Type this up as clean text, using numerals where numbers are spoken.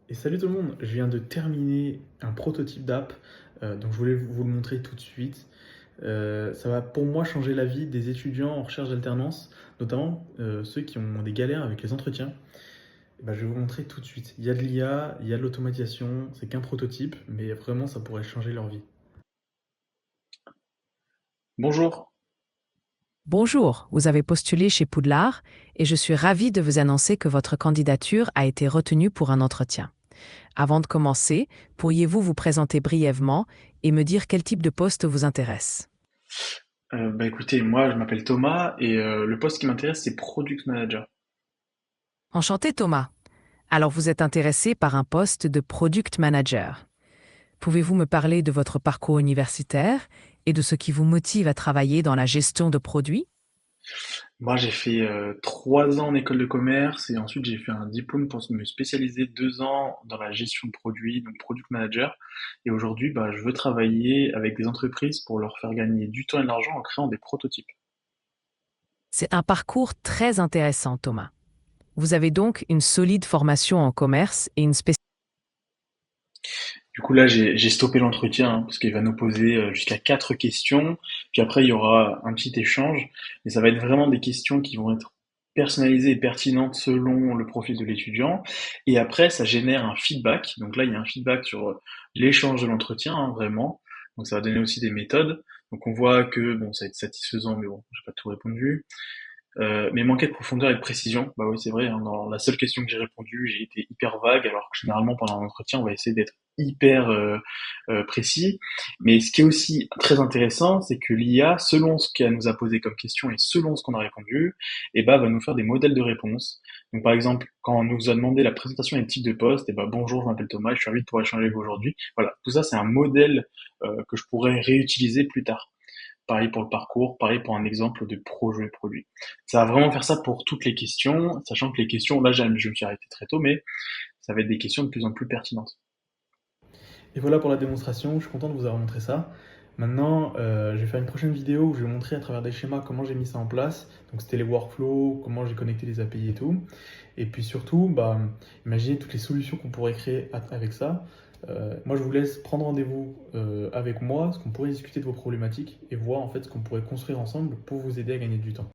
Et salut tout le monde, je viens de terminer un prototype d'app, donc je voulais vous le montrer tout de suite. Ça va pour moi changer la vie des étudiants en recherche d'alternance, notamment ceux qui ont des galères avec les entretiens. Et ben, je vais vous montrer tout de suite. Il y a de l'IA, il y a de l'automatisation, c'est qu'un prototype, mais vraiment ça pourrait changer leur vie. Bonjour. Bonjour, vous avez postulé chez Poudlard et je suis ravie de vous annoncer que votre candidature a été retenue pour un entretien. Avant de commencer, pourriez-vous vous présenter brièvement et me dire quel type de poste vous intéresse? Écoutez, moi je m'appelle Thomas et le poste qui m'intéresse c'est Product Manager. Enchanté Thomas. Alors vous êtes intéressé par un poste de Product Manager. Pouvez-vous me parler de votre parcours universitaire et de ce qui vous motive à travailler dans la gestion de produits? Moi j'ai fait 3 ans en école de commerce et ensuite j'ai fait un diplôme pour me spécialiser 2 ans dans la gestion de produits, donc Product Manager. Et aujourd'hui je veux travailler avec des entreprises pour leur faire gagner du temps et de l'argent en créant des prototypes. C'est un parcours très intéressant Thomas. Vous avez donc une solide formation en commerce et une spécialité. Du coup là j'ai stoppé l'entretien hein, parce qu'il va nous poser jusqu'à 4 questions. Puis après il y aura un petit échange, mais ça va être vraiment des questions qui vont être personnalisées et pertinentes selon le profil de l'étudiant. Et après ça génère un feedback. Donc là il y a un feedback sur l'échange de l'entretien hein, vraiment. Donc ça va donner aussi des méthodes. Donc on voit que bon ça va être satisfaisant, mais bon j'ai pas tout répondu. Mais manquait de profondeur et de précision. Bah oui, c'est vrai, hein, dans la seule question que j'ai répondu, j'ai été hyper vague, alors que généralement pendant l'entretien, on va essayer d'être hyper précis. Mais ce qui est aussi très intéressant, c'est que l'IA, selon ce qu'elle nous a posé comme question et selon ce qu'on a répondu, va nous faire des modèles de réponse. Donc par exemple, quand on nous a demandé la présentation et le type de poste, bonjour, je m'appelle Thomas, je suis ravi de pouvoir échanger avec vous aujourd'hui. Voilà, tout ça c'est un modèle que je pourrais réutiliser plus tard. Pareil pour le parcours, pareil pour un exemple de projet produit. Ça va vraiment faire ça pour toutes les questions, sachant que les questions, là je me suis arrêté très tôt, mais ça va être des questions de plus en plus pertinentes. Et voilà pour la démonstration, je suis content de vous avoir montré ça. Maintenant, je vais faire une prochaine vidéo où je vais montrer à travers des schémas comment j'ai mis ça en place. Donc c'était les workflows, comment j'ai connecté les API et tout. Et puis surtout, bah, imaginez toutes les solutions qu'on pourrait créer avec ça. Moi, je vous laisse prendre rendez-vous avec moi, parce qu'on pourrait discuter de vos problématiques et voir en fait ce qu'on pourrait construire ensemble pour vous aider à gagner du temps.